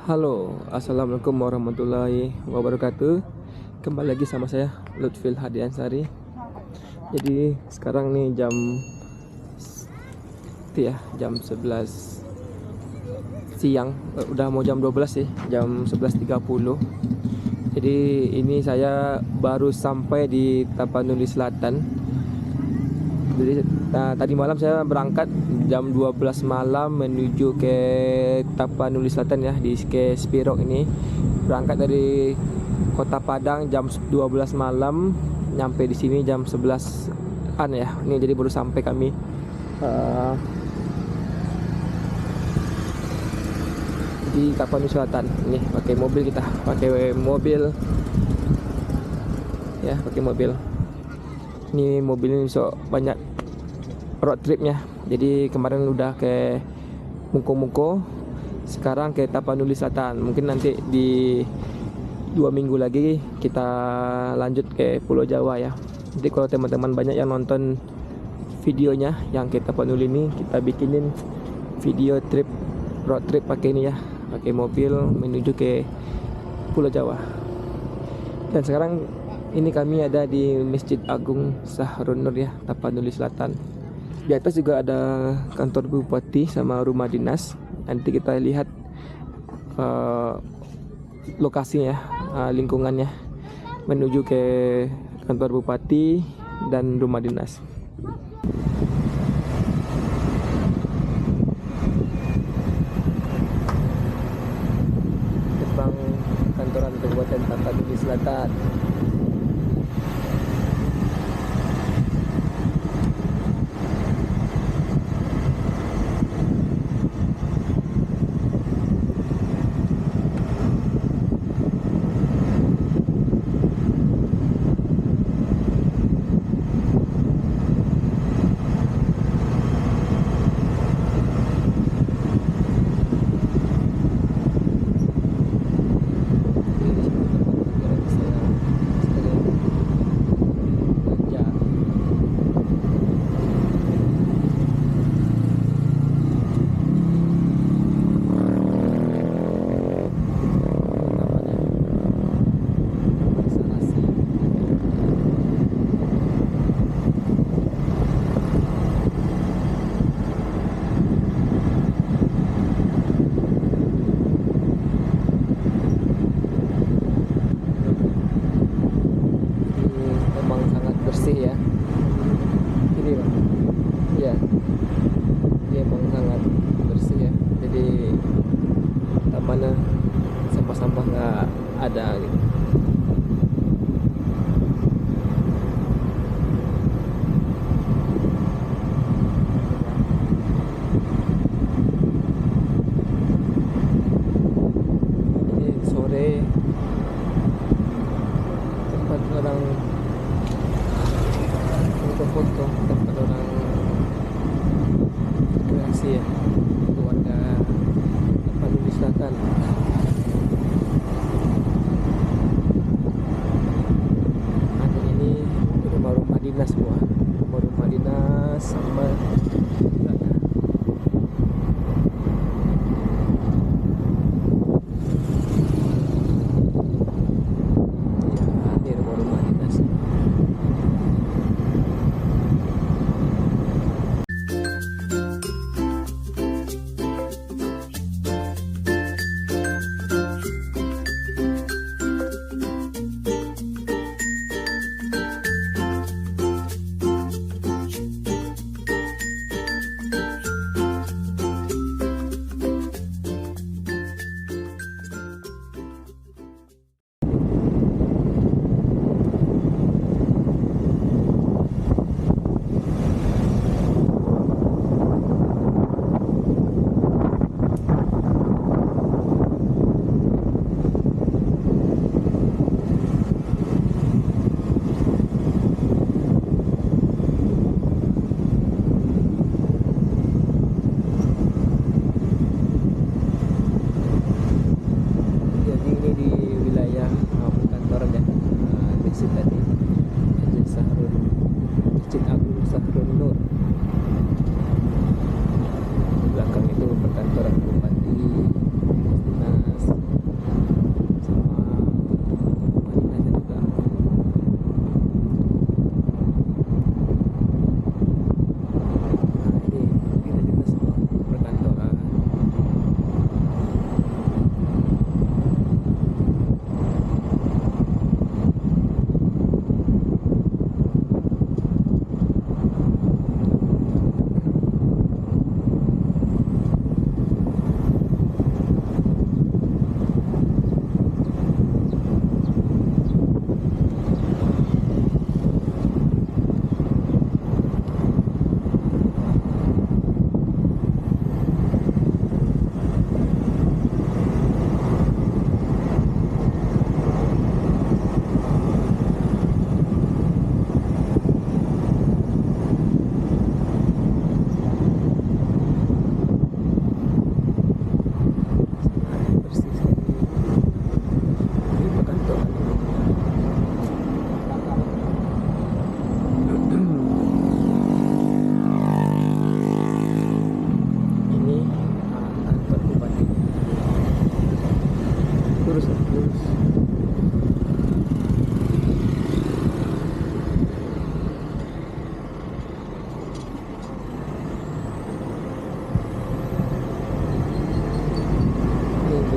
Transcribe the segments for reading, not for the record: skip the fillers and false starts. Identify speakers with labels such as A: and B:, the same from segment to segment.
A: Halo, Assalamualaikum warahmatullahi wabarakatuh. Kembali lagi sama saya Lutfil Hadiansari. Jadi sekarang nih jam 11 siang. Udah mau jam 12 sih, jam 11.30. Jadi ini saya baru sampai di Tapanuli Selatan. Jadi tadi malam saya berangkat jam 12 malam menuju ke Tapanuli Selatan ya, ke Spirok ini. Berangkat dari Kota Padang jam 12 malam, nyampe di sini jam 11-an ya. Ini jadi baru sampai kami. Di Tapanuli Selatan. Ini pakai mobil kita, pakai mobil. Ya, pakai mobil. Ini mobil ini so banyak road tripnya. Jadi kemarin udah ke Mungko-Mungko, sekarang ke Tapanuli Selatan. Mungkin nanti di 2 minggu lagi kita lanjut ke Pulau Jawa ya. Jadi kalau teman-teman banyak yang nonton videonya yang ke Tapanuli ini, kita bikinin video trip, road trip pakai ini ya, pakai mobil menuju ke Pulau Jawa. Dan sekarang ini kami ada di Masjid Agung Sahrun Nur ya, Tapanuli Selatan. Di atas juga ada kantor bupati sama rumah dinas. Nanti kita lihat lokasinya, lingkungannya menuju ke kantor bupati dan rumah dinas. Gerbang kantoran Kabupaten Tapanuli Selatan. Memang sangat bersih ya. Ini Pak. Ya. Dia memang sangat bersih ya. Jadi mana sampah-sampah nggak ada gitu. Ini sore tempat orang foto, tempat orang rekreasi ya, keluarga Tapanuli Selatan. Ada ini rumah-rumah dinas semua, rumah-rumah dinas sama ini rumah-rumah dinas.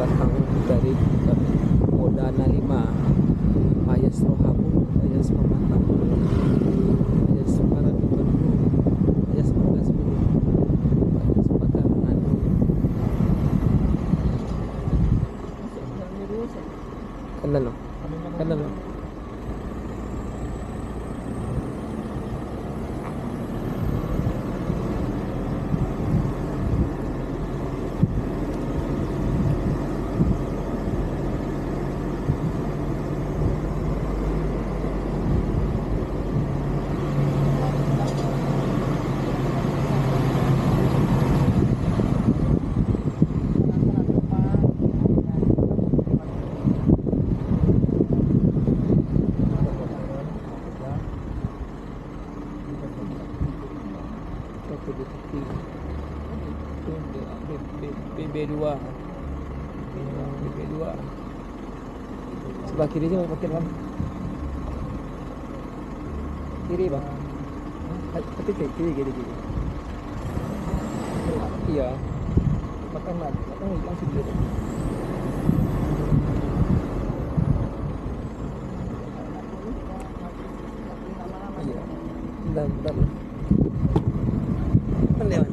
A: belakang dari Modana 5, Ayas Rohamu, Ayas Pematang, Ayas Semarang, Ayas Bagas Bulu, Ayas Paganan. Kanan loh, kanan loh. BB2 BB2 sebelah kiri sih parkir bang, kiri bang, tapi kiri iya, makan langsung kiri. Iya, bentar lewat.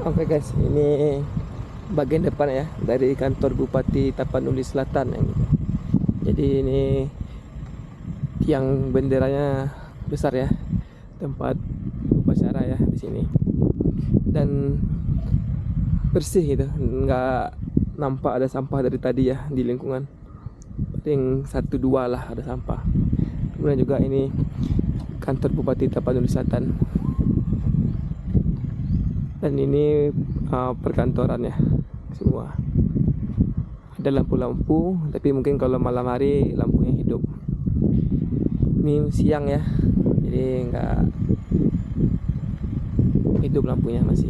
A: Oke guys, ini bagian depan ya dari kantor Bupati Tapanuli Selatan yang gitu. Jadi ini tiang benderanya besar ya, tempat upacara ya di sini. Dan bersih gitu, nggak nampak ada sampah dari tadi ya di lingkungan. Paling 1-2 lah ada sampah. Kemudian juga ini kantor Bupati Tapanuli Selatan. Dan ini perkantoran ya semua. Ada lampu-lampu, tapi mungkin kalau malam hari lampunya hidup. Ini siang ya, jadi nggak hidup lampunya masih.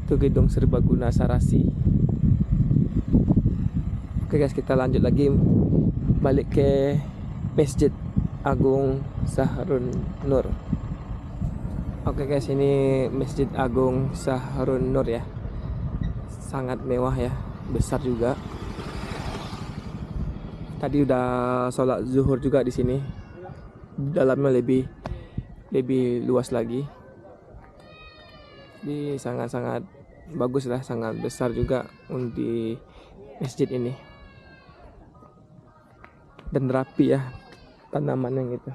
A: Itu gedung serbaguna Sarasi. Oke guys, kita lanjut lagi balik ke Masjid Agung Sahrun Nur. Oke guys, ini Masjid Agung Sahrun Nur ya. Sangat mewah ya, besar juga. Tadi udah sholat zuhur juga di sini. Dalamnya lebih luas lagi. Jadi sangat-sangat bagus lah, sangat besar juga di masjid ini. Dan rapi ya tanamannya gitu.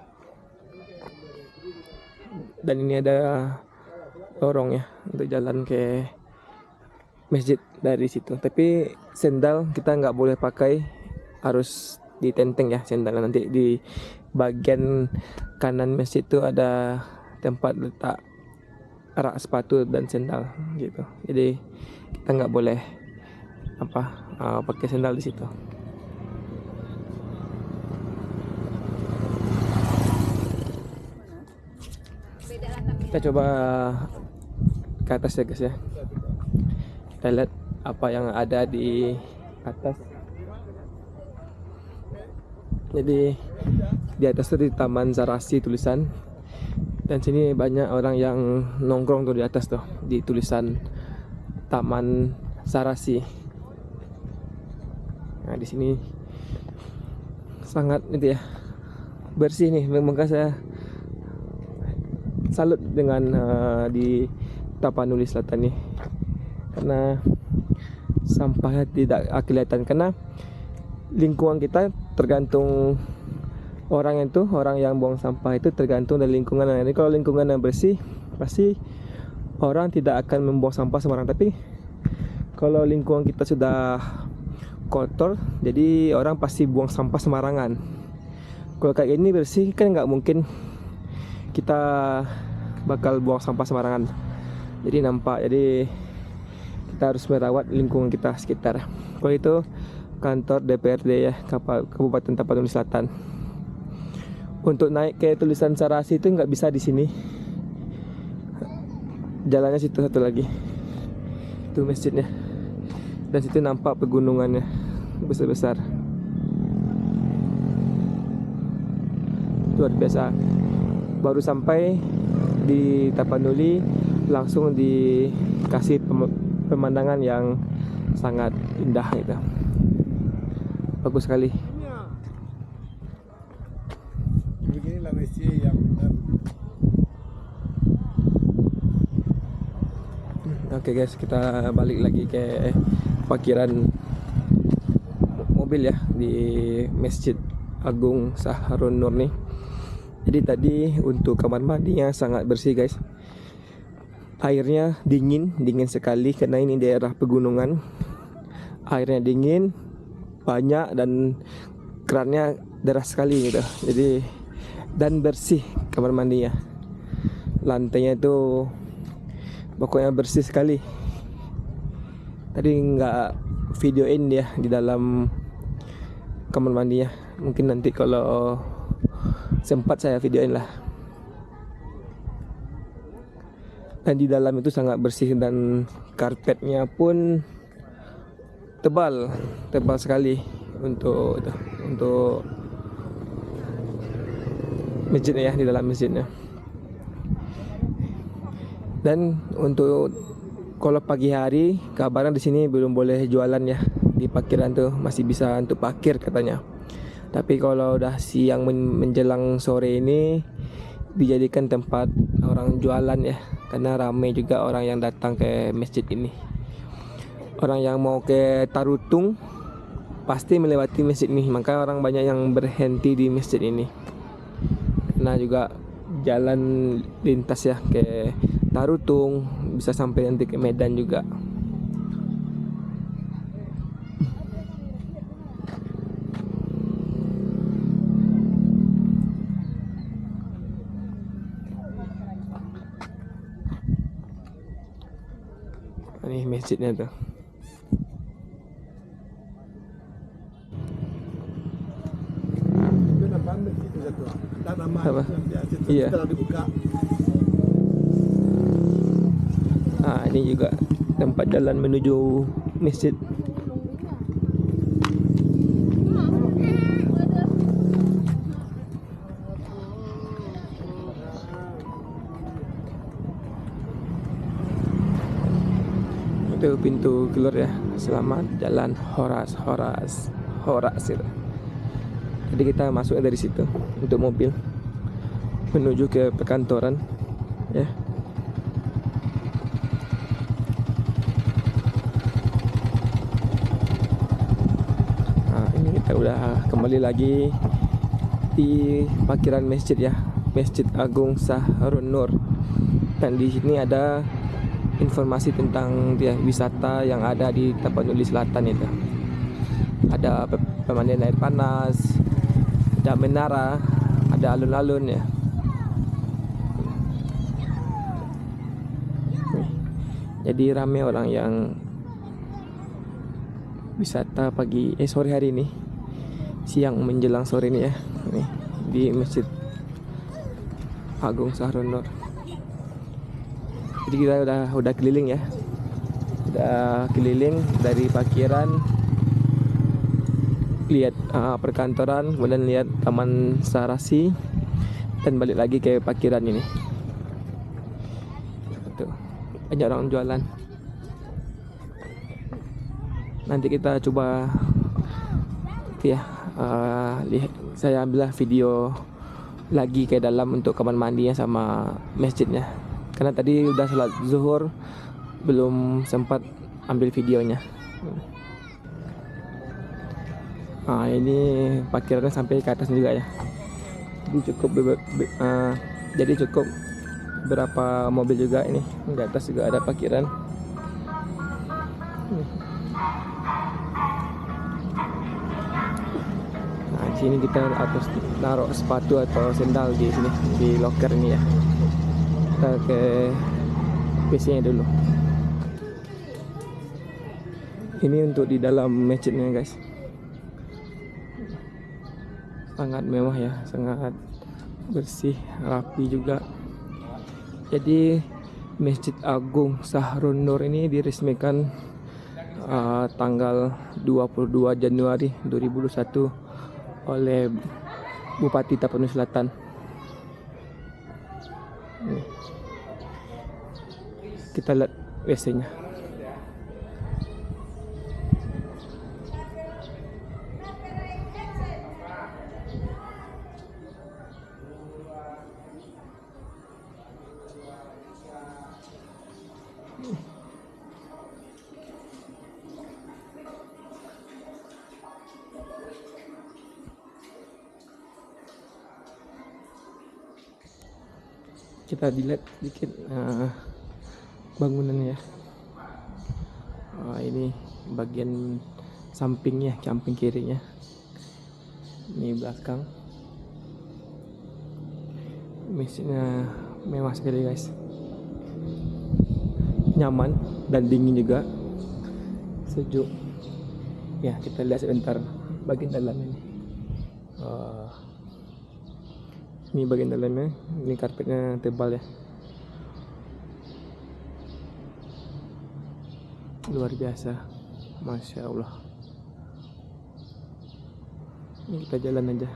A: Dan ini ada lorong ya untuk jalan ke masjid dari situ. Tapi sendal kita nggak boleh pakai, harus ditenteng ya sendal. Nanti di bagian kanan masjid itu ada tempat letak rak sepatu dan sendal gitu. Jadi kita nggak boleh pakai sendal di situ. Kita coba ke atas ya guys ya. Kita lihat apa yang ada di atas. Jadi di atas itu di Taman Sarasi tulisan. Dan sini banyak orang yang nongkrong tuh di atas tuh, di tulisan Taman Sarasi. Nah di sini sangat itu ya bersih nih. Maka saya salut dengan di Tapanuli Selatan nih, karena sampahnya tidak kelihatan. Karena lingkungan kita tergantung orang yang buang sampah itu tergantung dari lingkungan. Jadi kalau lingkungan yang bersih, pasti orang tidak akan membuang sampah sembarang. Tapi kalau lingkungan kita sudah kotor, jadi orang pasti buang sampah sembarangan. Kalau kayak gini bersih kan nggak mungkin kita bakal buang sampah sembarangan. Jadi kita harus merawat lingkungan kita sekitar. Kalau itu kantor DPRD ya Kabupaten Tapanuli Selatan. Untuk naik ke tulisan Sarasi itu nggak bisa di sini. Jalannya situ satu lagi. Itu masjidnya. Dan situ nampak pegunungannya besar-besar. luar biasa. Baru sampai di Tapanuli langsung dikasih pemandangan yang sangat indah gitu. Bagus sekali.
B: Beginilah masjid yang benar.
A: Oke guys, kita balik lagi ke parkiran mobil ya di Masjid Agung Sahrun Nur nih. Jadi tadi untuk kamar mandinya sangat bersih guys. Airnya dingin sekali karena ini daerah pegunungan. Airnya dingin, banyak dan kerannya deras sekali gitu. Jadi dan bersih kamar mandinya. Lantainya itu pokoknya bersih sekali. Tadi nggak videoin dia di dalam kamar mandinya. Mungkin nanti kalau sempat saya videoin lah. Dan di dalam itu sangat bersih dan karpetnya pun tebal sekali untuk masjidnya ya, di dalam masjidnya. Dan untuk kalau pagi hari kabarnya di sini belum boleh jualan ya, di parkiran tuh masih bisa untuk parkir katanya. Tapi kalau udah siang menjelang sore ini dijadikan tempat orang jualan ya, karena ramai juga orang yang datang ke masjid ini. Orang yang mau ke Tarutung pasti melewati masjid ini, maka orang banyak yang berhenti di masjid ini. Karena juga jalan lintas ya ke Tarutung, bisa sampai nanti ke Medan juga. Ini masjidnya tuh.
B: Itu nampak masjid itu satu. Tak nama
A: Apa?
B: yang biasa itu
A: Iya.
B: setelah dibuka.
A: Ini juga tempat jalan menuju masjid. Itu pintu keluar ya. Selamat jalan Horas itu. Jadi kita masuk dari situ untuk mobil menuju ke perkantoran ya. Ini kita udah kembali lagi di parkiran masjid ya, Masjid Agung Sahrun Nur. Dan di sini ada informasi tentang dia wisata yang ada di Tapanuli Selatan itu. Ada pemandian air panas, ada menara, ada alun-alun ya. Jadi ramai orang yang wisata sore hari ini, siang menjelang sore ini ya, nih di Masjid Agung Sahrun Nur. Jadi kita udah keliling ya, udah keliling dari parkiran, lihat perkantoran, kemudian lihat Taman Sarasi, dan balik lagi ke parkiran ini. Tuh, banyak orang jualan. Nanti kita coba ya, lihat, saya ambil video lagi ke dalam untuk kamar mandinya sama masjidnya. Karena tadi udah salat zuhur, belum sempat ambil videonya. Ini parkirannya sampai ke atas juga ya. Jadi cukup berapa mobil juga ini. Di atas juga ada parkiran. Di sini kita harus taruh sepatu atau sendal di sini, di locker ini ya. Kita ke WC-nya dulu. Ini untuk di dalam masjidnya guys. Sangat mewah ya, sangat bersih, rapi juga. Jadi Masjid Agung Sahrun Nur ini diresmikan tanggal 22 Januari 2021 oleh Bupati Tapanuli Selatan. Nih. Kita lihat WC-nya. Kita dilihat sedikit bangunannya ya. Ini bagian sampingnya, samping kirinya. Ini belakang. Mesinnya mewah sekali guys. Nyaman dan dingin juga. Sejuk. Ya, kita lihat sebentar bagian dalamnya nih. Ini bagian dalamnya, ini karpetnya tebal ya, luar biasa, masya Allah. Ini kita jalan aja.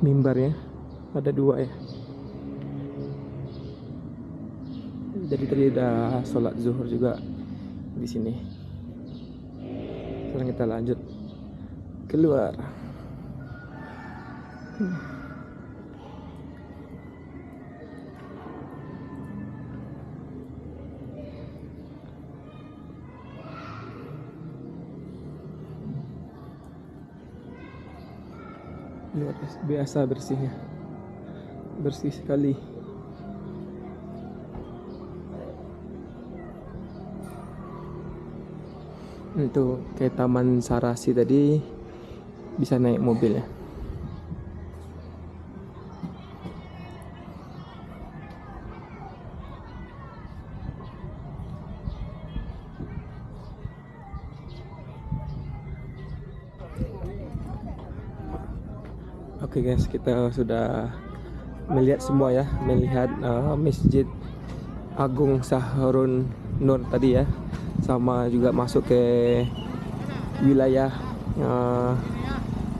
A: Mimbarnya ada 2 ya. Jadi tadi udah sholat zuhur juga di sini. Sekarang kita lanjut keluar. Luar biasa bersihnya, bersih sekali. Itu kayak Taman Sarasi tadi bisa naik mobil ya. Oke guys, kita sudah melihat semua ya, melihat Masjid Agung Sahrun Nur tadi ya, sama juga masuk ke wilayah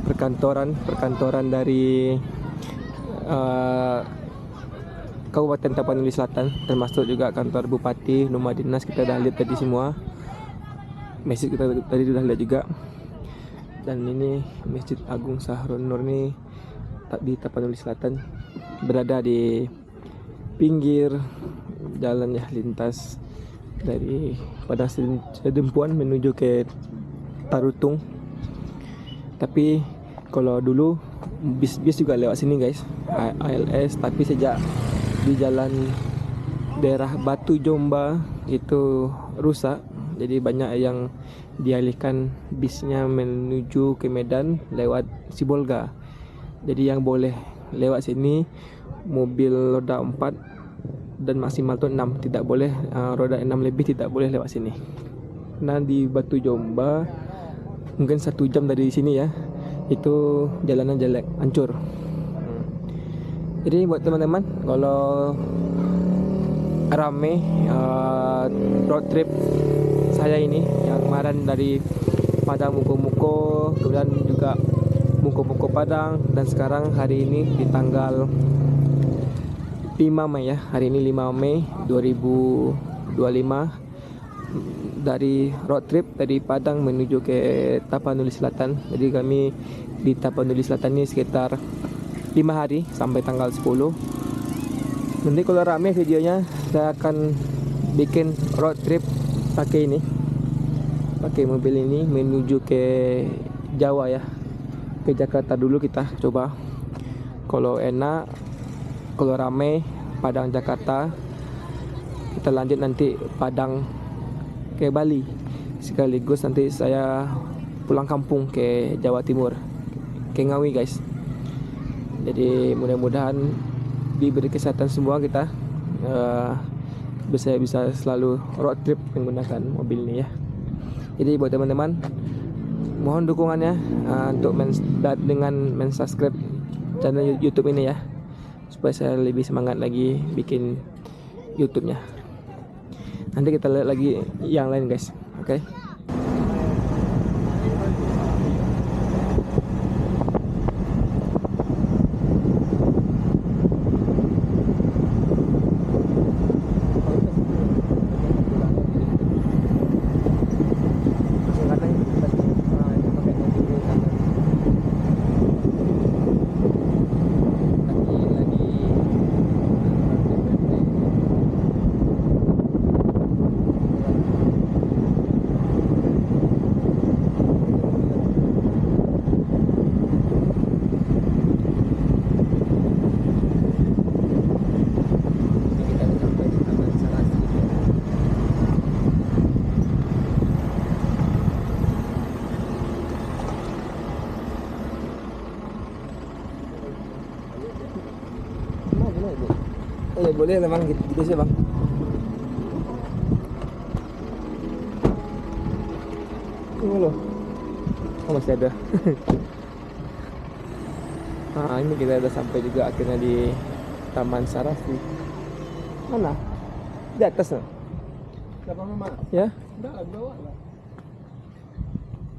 A: perkantoran dari Kabupaten Tapanuli Selatan, termasuk juga kantor Bupati, Rumah Dinas kita udah lihat tadi semua. Masjid kita tadi sudah lihat juga. Dan ini Masjid Agung Sahrun Nur ini di Tapanuli Selatan, berada di pinggir jalan ya, lintas dari Padang Sedempuan menuju ke Tarutung. Tapi kalau dulu bis juga lewat sini guys, ALS, tapi sejak di jalan daerah Batu Jomba itu rusak, jadi banyak yang dialihkan bisnya menuju ke Medan lewat Sibolga. Jadi yang boleh lewat sini mobil roda 4 dan maksimal tuh 6, tidak boleh roda 6 lebih tidak boleh lewat sini. Nah di Batu Jomba mungkin 1 jam dari sini ya, itu jalanan jelek, hancur. Jadi buat teman-teman kalau rame road trip saya ini yang kemarin dari Padang Muko-Muko, kemudian juga Muko-Muko Padang, dan sekarang hari ini di tanggal 5 Mei ya, hari ini 5 Mei 2025, dari road trip dari Padang menuju ke Tapanuli Selatan. Jadi kami di Tapanuli Selatan ini sekitar 5 hari sampai tanggal 10. Nanti kalau rame videonya saya akan bikin road trip pakai mobil ini menuju ke Jawa ya, ke Jakarta dulu kita coba. Kalau enak, kalau rame Padang Jakarta, kita lanjut nanti Padang ke Bali, sekaligus nanti saya pulang kampung ke Jawa Timur, ke Ngawi guys. Jadi mudah-mudahan diberi kesehatan semua kita, bisa selalu road trip menggunakan mobil ini ya. Jadi buat teman-teman, mohon dukungannya untuk dengan subscribe channel YouTube ini ya, supaya saya lebih semangat lagi bikin YouTube-nya. Nanti kita lihat lagi yang lain guys, oke? boleh lah bang, gitu sih bang. Ini loh, oh masih ada. Nah ini kita udah sampai juga akhirnya di Taman Sarasi. Mana? Di atas nah?
B: Siapa mama?
A: Ya?
B: Enggak lah, bawa lah.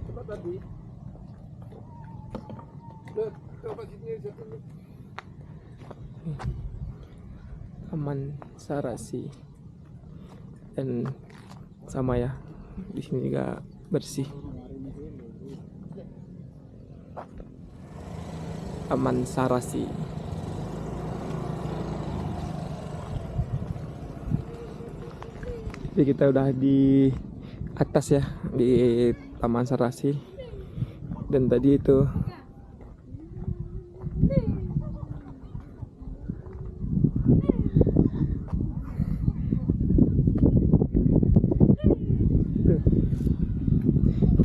B: Coba tadi. Coba sini satu.
A: Taman Sarasi. Dan sama ya, di sini juga bersih. Taman Sarasi. Jadi kita udah di atas ya, di Taman Sarasi. Dan tadi itu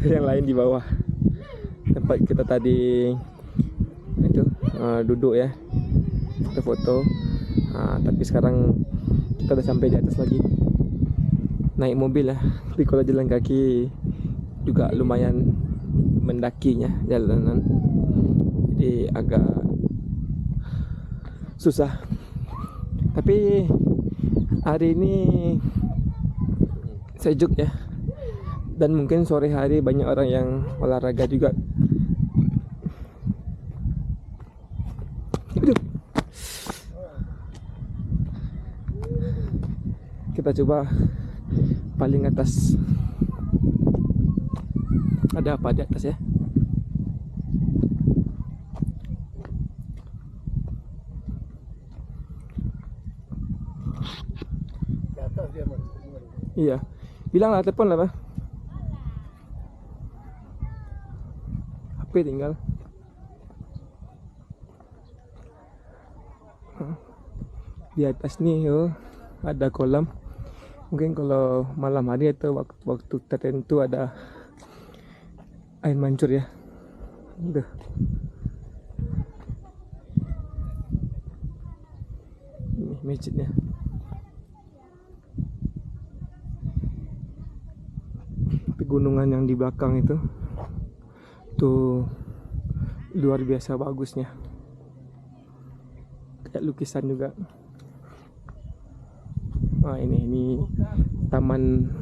A: yang lain di bawah tempat kita tadi itu duduk ya, foto-foto. Tapi sekarang kita udah sampai di atas lagi, naik mobil ya. Tapi kalau jalan kaki juga lumayan mendakinya jalanan, jadi agak susah. Tapi hari ini sejuk ya, dan mungkin sore hari banyak orang yang olahraga juga. Aduh. Kita coba paling atas. Ada apa di atas ya?
B: Di atas dia mas.
A: Iya, bilang lah, telepon lah, Pak. HP tinggal. Di atas nih, ada kolam. Mungkin kalau malam hari atau waktu tertentu ada air mancur ya. Udah. Ini masjidnya. Pegunungan yang di belakang itu tuh luar biasa bagusnya, kayak lukisan juga. Wah ini taman.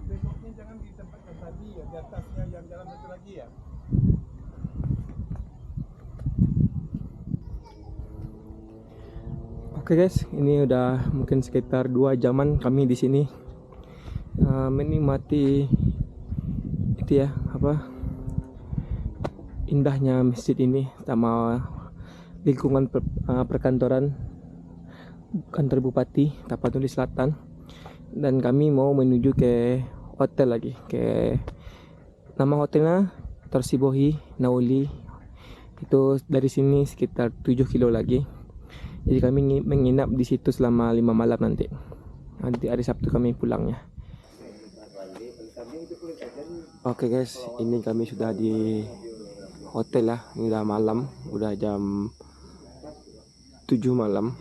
B: Besoknya jangan di tempat yang tadi ya, di atasnya yang jalan satu lagi ya.
A: Oke guys, ini udah mungkin sekitar 2 jaman kami di sini menikmati itu ya, apa, indahnya masjid ini sama lingkungan perkantoran kantor Bupati Tapanuli Selatan. Dan kami mau menuju ke hotel lagi, ke nama hotelnya Torsibohi Nauli. Itu dari sini sekitar 7 kilo lagi. Jadi kami menginap di situ selama 5 malam nanti. Nanti hari Sabtu kami pulangnya. Oke guys, ini kami sudah di hotel lah. Ini udah malam, udah jam 7 malam,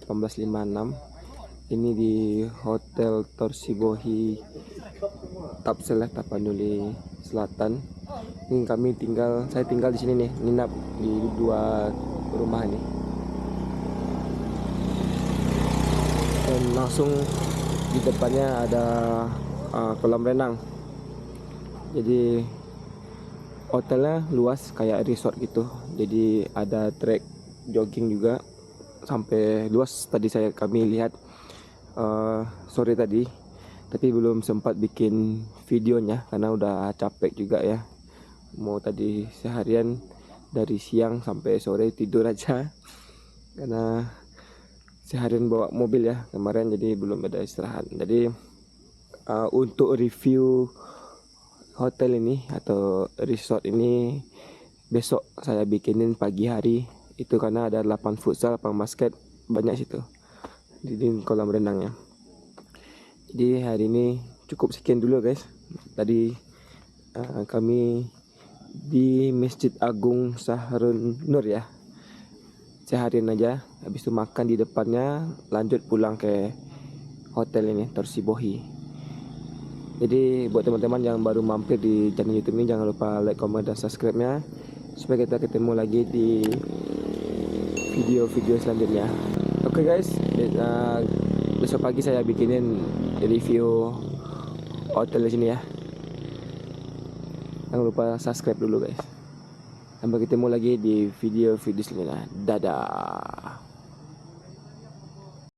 A: 18.56. Ini di Hotel Torsibohi Tapsel ya, Tapanuli Selatan. Ini saya tinggal di sini nih, nginap di 2 rumah ini. Dan langsung di depannya ada kolam renang. Jadi hotelnya luas kayak resort gitu. Jadi ada trek jogging juga sampai luas. Tadi kami lihat sore tadi, tapi belum sempat bikin videonya karena udah capek juga ya. Mau tadi seharian dari siang sampai sore tidur aja karena seharian bawa mobil ya kemarin, jadi belum ada istirahat. Jadi untuk review hotel ini atau resort ini besok saya bikinin pagi hari itu, karena ada 8 futsal, 8 basket, banyak situ di kolam renangnya. Jadi hari ini cukup sekian dulu guys. Tadi kami di Masjid Agung Sahrun Nur ya, seharian aja. Habis itu makan di depannya, lanjut pulang ke hotel ini, Torsibohi. Jadi buat teman-teman yang baru mampir di channel YouTube ini, jangan lupa like, comment, dan subscribe-nya supaya kita ketemu lagi di video-video selanjutnya. Oke guys, besok pagi saya bikinin review hotel di sini ya. Jangan lupa subscribe dulu guys. Sampai ketemu lagi di video-video selanjutnya. Dadah.